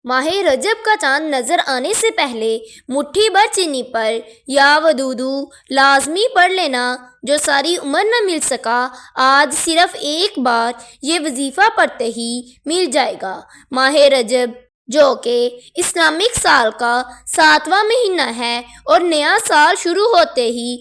ماہ رجب کا چاند نظر آنے سے پہلے مٹھی بھر چینی پر یا ودودو لازمی پڑھ لینا جو ساری عمر نہ مل سکا، آج صرف ایک بار یہ وظیفہ پڑھتے ہی مل جائے گا۔ ماہ رجب جو کہ اسلامک سال کا 7واں مہینہ ہے اور نیا سال شروع ہوتے ہی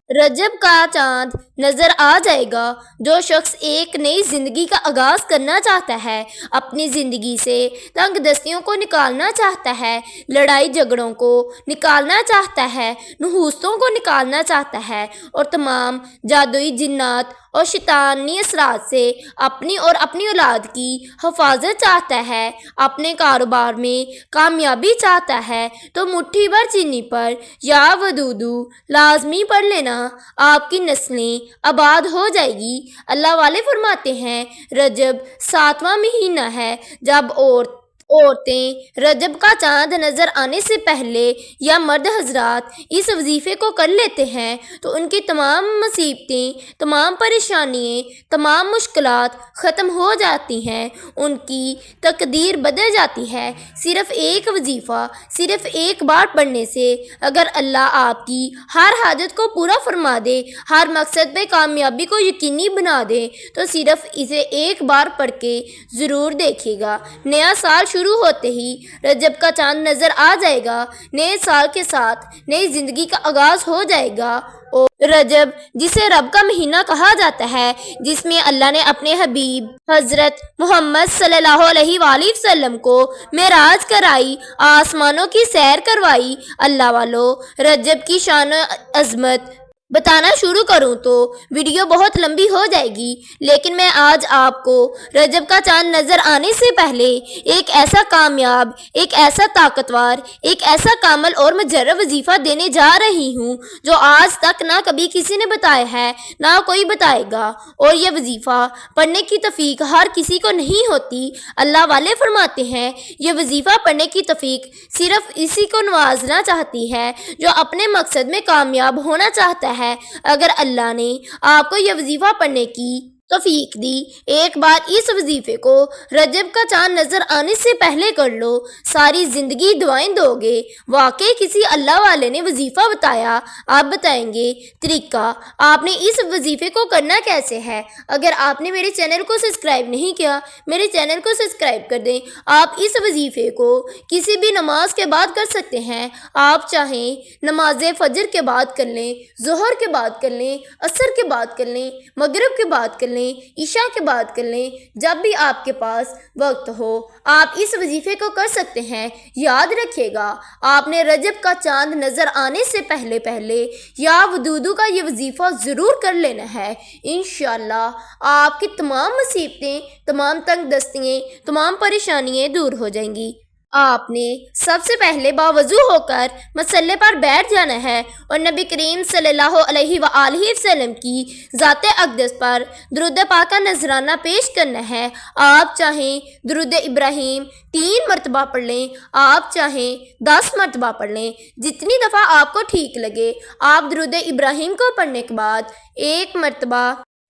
رجب کا چاند نظر آ جائے گا۔ جو شخص ایک نئی زندگی کا آغاز کرنا چاہتا ہے، اپنی زندگی سے تنگ دستیوں کو نکالنا چاہتا ہے، لڑائی جھگڑوں کو نکالنا چاہتا ہے، نحوستوں کو نکالنا چاہتا ہے اور تمام جادوئی جنات اور شیطانی اثرات سے اپنی اور اپنی اولاد کی حفاظت چاہتا ہے، اپنے کاروبار میں کامیابی چاہتا ہے، تو مٹھی بھر چینی پر یا ودودو لازمی پڑھ لینا، آپ کی نسلیں آباد ہو جائے گی۔ اللہ والے فرماتے ہیں رجب 7واں مہینہ ہے۔ جب عورتیں رجب کا چاند نظر آنے سے پہلے یا مرد حضرات اس وظیفے کو کر لیتے ہیں تو ان کی تمام مصیبتیں، تمام پریشانیاں، تمام مشکلات ختم ہو جاتی ہیں، ان کی تقدیر بدل جاتی ہے۔ صرف ایک وظیفہ صرف ایک بار پڑھنے سے اگر اللہ آپ کی ہر حاجت کو پورا فرما دے، ہر مقصد پہ کامیابی کو یقینی بنا دے، تو صرف اسے ایک بار پڑھ کے ضرور دیکھیے گا۔ نیا سال شروع ہوتے ہی رجب کا چاند نظر آ جائے گا، نئے سال کے ساتھ نئی زندگی کا آغاز ہو جائے گا۔ اور رجب جسے رب کا مہینہ کہا جاتا ہے، جس میں اللہ نے اپنے حبیب حضرت محمد صلی اللہ علیہ وآلہ وسلم کو معراج کرائی، آسمانوں کی سیر کروائی۔ اللہ والو، رجب کی شان و عظمت بتانا شروع کروں تو ویڈیو بہت لمبی ہو جائے گی، لیکن میں آج آپ کو رجب کا چاند نظر آنے سے پہلے ایک ایسا کامیاب، ایک ایسا طاقتور، ایک ایسا کامل اور مجرب وظیفہ دینے جا رہی ہوں جو آج تک نہ کبھی کسی نے بتایا ہے، نہ کوئی بتائے گا، اور یہ وظیفہ پڑھنے کی توفیق ہر کسی کو نہیں ہوتی۔ اللہ والے فرماتے ہیں یہ وظیفہ پڑھنے کی توفیق صرف اسی کو نوازنا چاہتی ہے جو اپنے مقصد میں کامیاب ہونا چاہتا ہے۔ اگر اللہ نے آپ کو یہ وظیفہ پڑھنے کی توفیق دی، ایک بار اس وظیفے کو رجب کا چاند نظر آنے سے پہلے کر لو، ساری زندگی دعائیں دو گے۔ واقعی کسی اللہ والے نے وظیفہ بتایا، آپ بتائیں گے طریقہ، آپ نے اس وظیفے کو کرنا کیسے ہے۔ اگر آپ نے میرے چینل کو سبسکرائب نہیں کیا، میرے چینل کو سبسکرائب کر دیں۔ آپ اس وظیفے کو کسی بھی نماز کے بعد کر سکتے ہیں، آپ چاہیں نماز فجر کے بعد کر لیں، ظہر کے بعد کر لیں، عصر کے بعد کر لیں، مغرب کے بعد کر لیں، عشاء کے بعد کر لیں، جب بھی آپ کے پاس وقت ہو آپ اس وظیفے کو کر سکتے ہیں۔ یاد رکھیے گا، آپ نے رجب کا چاند نظر آنے سے پہلے یا ودودو کا یہ وظیفہ ضرور کر لینا ہے۔ انشاءاللہ آپ کی تمام مصیبتیں، تمام تنگ دستیاں، تمام پریشانیاں دور ہو جائیں گی۔ آپ نے سب سے پہلے باوضو ہو کر مصلی پر بیٹھ جانا ہے اور نبی کریم صلی اللہ علیہ وآلہ وسلم کی ذات اقدس پر درود پاک کا نذرانہ پیش کرنا ہے۔ آپ چاہیں درود ابراہیم 3 مرتبہ پڑھ لیں، آپ چاہیں 10 مرتبہ پڑھ لیں، جتنی دفعہ آپ کو ٹھیک لگے۔ آپ درود ابراہیم کو پڑھنے کے بعد 1 مرتبہ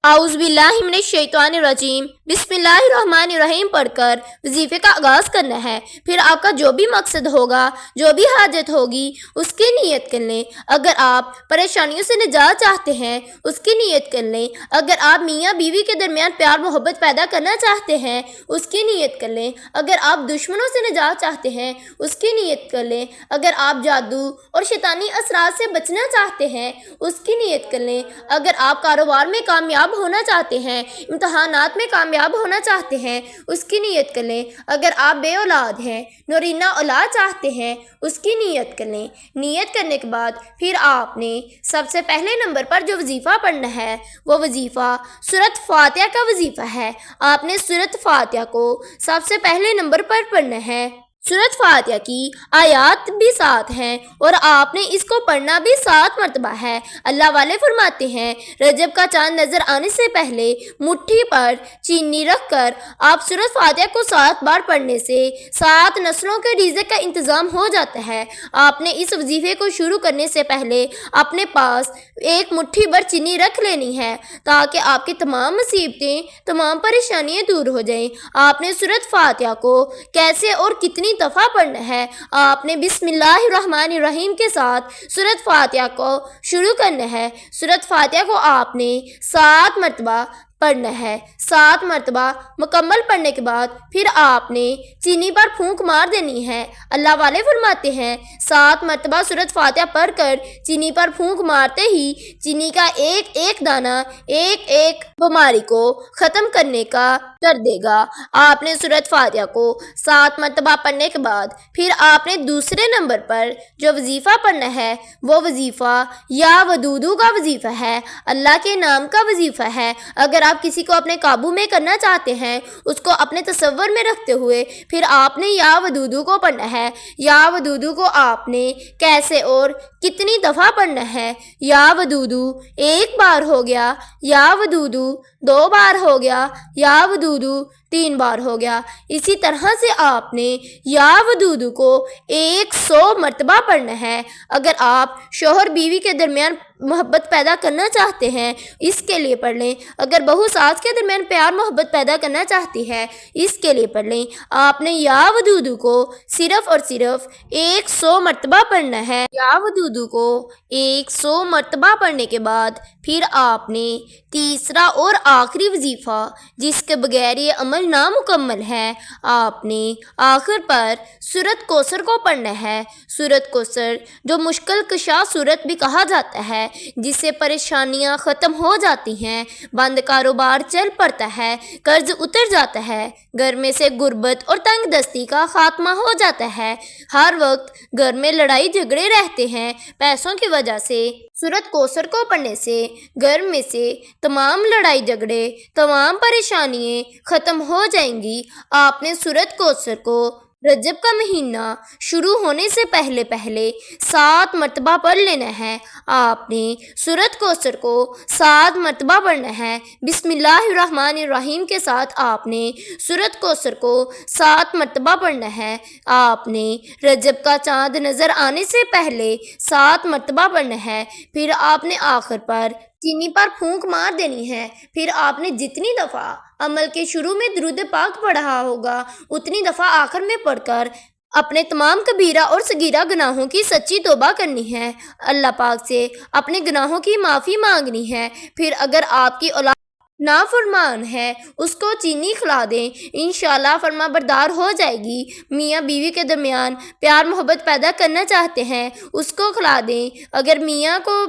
اعوذ باللہ من الشیطان الرجیم بسم اللہ الرحمن الرحیم پڑھ کر وظیفے کا آغاز کرنا ہے۔ پھر آپ کا جو بھی مقصد ہوگا، جو بھی حاجت ہوگی، اس کی نیت کر لیں۔ اگر آپ پریشانیوں سے نجات چاہتے ہیں، اس کی نیت کر لیں۔ اگر آپ میاں بیوی کے درمیان پیار محبت پیدا کرنا چاہتے ہیں، اس کی نیت کر لیں۔ اگر آپ دشمنوں سے نجات چاہتے ہیں، اس کی نیت کر لیں۔ اگر آپ جادو اور شیطانی اثرات سے بچنا چاہتے ہیں، اس کی نیت کر لیں۔ اگر آپ کاروبار میں کامیاب ہونا چاہتے ہیں، امتحانات میں کامیاب ہونا چاہتے ہیں، اس کی نیت کر لیں۔ اگر آپ بے اولاد ہیں، نورینہ اولاد چاہتے ہیں، اس کی نیت کر لیں۔ نیت کرنے کے بعد پھر آپ نے سب سے پہلے نمبر پر جو وظیفہ پڑھنا ہے وہ وظیفہ سورۃ فاتحہ کا وظیفہ ہے۔ آپ نے سورۃ فاتحہ کو سب سے پہلے نمبر پر پڑھنا ہے۔ سورۃ فاتحہ کی آیات بھی 7 ہیں اور آپ نے اس کو پڑھنا بھی 7 مرتبہ ہے۔ اللہ والے فرماتے ہیں رجب کا چاند نظر آنے سے پہلے مٹھی پر چینی رکھ کر آپ سورۃ فاتحہ کو 7 بار پڑھنے سے 7 نسلوں کے رزق کا انتظام ہو جاتا ہے۔ آپ نے اس وظیفے کو شروع کرنے سے پہلے اپنے پاس 1 مٹھی بھر چینی رکھ لینی ہے تاکہ آپ کی تمام مصیبتیں، تمام پریشانیاں دور ہو جائیں۔ آپ نے سورۃ فاتحہ کو کیسے اور کتنی دفعہ پڑھنا ہے۔ آپ نے بسم اللہ الرحمن الرحیم کے ساتھ سورۃ فاتحہ کو شروع کرنا ہے۔ سورۃ فاتحہ کو آپ نے 7 مرتبہ پڑھنا ہے۔ 7 مرتبہ مکمل پڑھنے کے بعد پھر آپ نے چینی پر پھونک مار دینی ہے۔ اللہ والے فرماتے ہیں 7 مرتبہ سورۃ فاتحہ پڑھ کر چینی پر پھونک مارتے ہی چینی کا ایک ایک دانہ ایک ایک بیماری کو ختم کرنے کا کر دے گا۔ آپ نے سورۃ فاتحہ کو 7 مرتبہ پڑھنے کے بعد پھر آپ نے دوسرے نمبر پر جو وظیفہ پڑھنا ہے وہ وظیفہ یا ودودو کا وظیفہ ہے، اللہ کے نام کا وظیفہ ہے۔ اگر آپ کسی کو اپنے قابو میں کرنا چاہتے ہیں، اس کو اپنے تصور میں رکھتے ہوئے پھر آپ نے یا ودودو کو پڑھنا ہے۔ یا ودودو کو آپ نے کیسے اور کتنی دفعہ پڑھنا ہے؟ یا ودودو 1 بار ہو گیا، یا ودودو 2 بار ہو گیا، یا ودودو 3 بار ہو گیا۔ اسی طرح سے آپ نے یا ودودو کو 100 مرتبہ پڑھنا ہے۔ اگر آپ شوہر بیوی کے درمیان محبت پیدا کرنا چاہتے ہیں، اس کے لیے پڑھ لیں۔ اگر بہو ساس کے درمیان پیار محبت پیدا کرنا چاہتی ہے، اس کے لیے پڑھ لیں۔ آپ نے یا ودودو کو صرف اور صرف 100 مرتبہ پڑھنا ہے۔ یا ودودو کو 100 مرتبہ پڑھنے کے بعد پھر آپ نے تیسرا اور آخری وظیفہ جس کے بغیر یہ عمل نامکمل ہے، آپ نے آخر پر سورۃ کوثر کو پڑھنا ہے۔ سورۃ کوثر جو مشکل کشا سورت بھی کہا جاتا ہے، جس سے پریشانیاں ختم ہو جاتی ہیں، بند کاروبار چل پڑتا ہے، قرض اتر جاتا ہے، گھر میں سے غربت اور تنگ دستی کا خاتمہ ہو جاتا ہے، ہر وقت گھر میں لڑائی جھگڑے رہتے ہیں پیسوں کی وجہ سے۔ سورۃ کوثر کو پڑھنے سے گھر میں سے تمام لڑائی جھگڑے، تمام پریشانیاں ختم ہو جائیں گی۔ آپ نے سورۃ کوثر کو رجب کا مہینہ شروع ہونے سے پہلے 7 مرتبہ پڑھ لینا ہے۔ آپ نے سورۃ کوثر کو 7 مرتبہ پڑھنا ہے۔ بسم اللہ الرحمن الرحیم کے ساتھ آپ نے سورۃ کوثر کو 7 مرتبہ پڑھنا ہے۔ آپ نے رجب کا چاند نظر آنے سے پہلے 7 مرتبہ پڑھنا ہے۔ پھر آپ نے آخر پر چینی پر پھونک مار دینی ہے۔ پھر آپ نے جتنی دفعہ عمل کے شروع میں درود پاک پڑھا ہوگا، اتنی دفعہ آخر میں پڑھ کر اپنے تمام کبیرہ اور صغیرہ گناہوں کی سچی توبہ کرنی ہے، اللہ پاک سے اپنے گناہوں کی معافی مانگنی ہے۔ پھر اگر آپ کی اولاد نافرمان ہے، اس کو چینی کھلا دیں، انشاءاللہ فرما بردار ہو جائے گی۔ میاں بیوی کے درمیان پیار محبت پیدا کرنا چاہتے ہیں، اس کو کھلا دیں۔ اگر میاں کو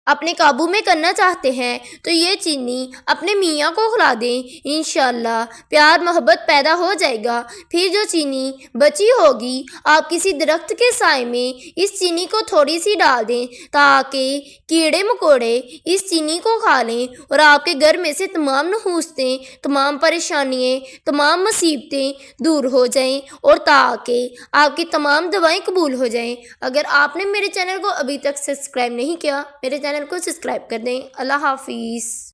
اپنے قابو میں کرنا چاہتے ہیں تو یہ چینی اپنے میاں کو کھلا دیں، انشاءاللہ پیار محبت پیدا ہو جائے گا۔ پھر جو چینی بچی ہوگی، آپ کسی درخت کے سائے میں اس چینی کو تھوڑی سی ڈال دیں تاکہ کیڑے مکوڑے اس چینی کو کھا لیں اور آپ کے گھر میں سے تمام نحوستیں، تمام پریشانیاں، تمام مصیبتیں دور ہو جائیں اور تاکہ آپ کی تمام دعائیں قبول ہو جائیں۔ اگر آپ نے میرے چینل کو ابھی تک سبسکرائب نہیں کیا، میرے چینل کو سبسکرائب کر دیں۔ اللہ حافظ۔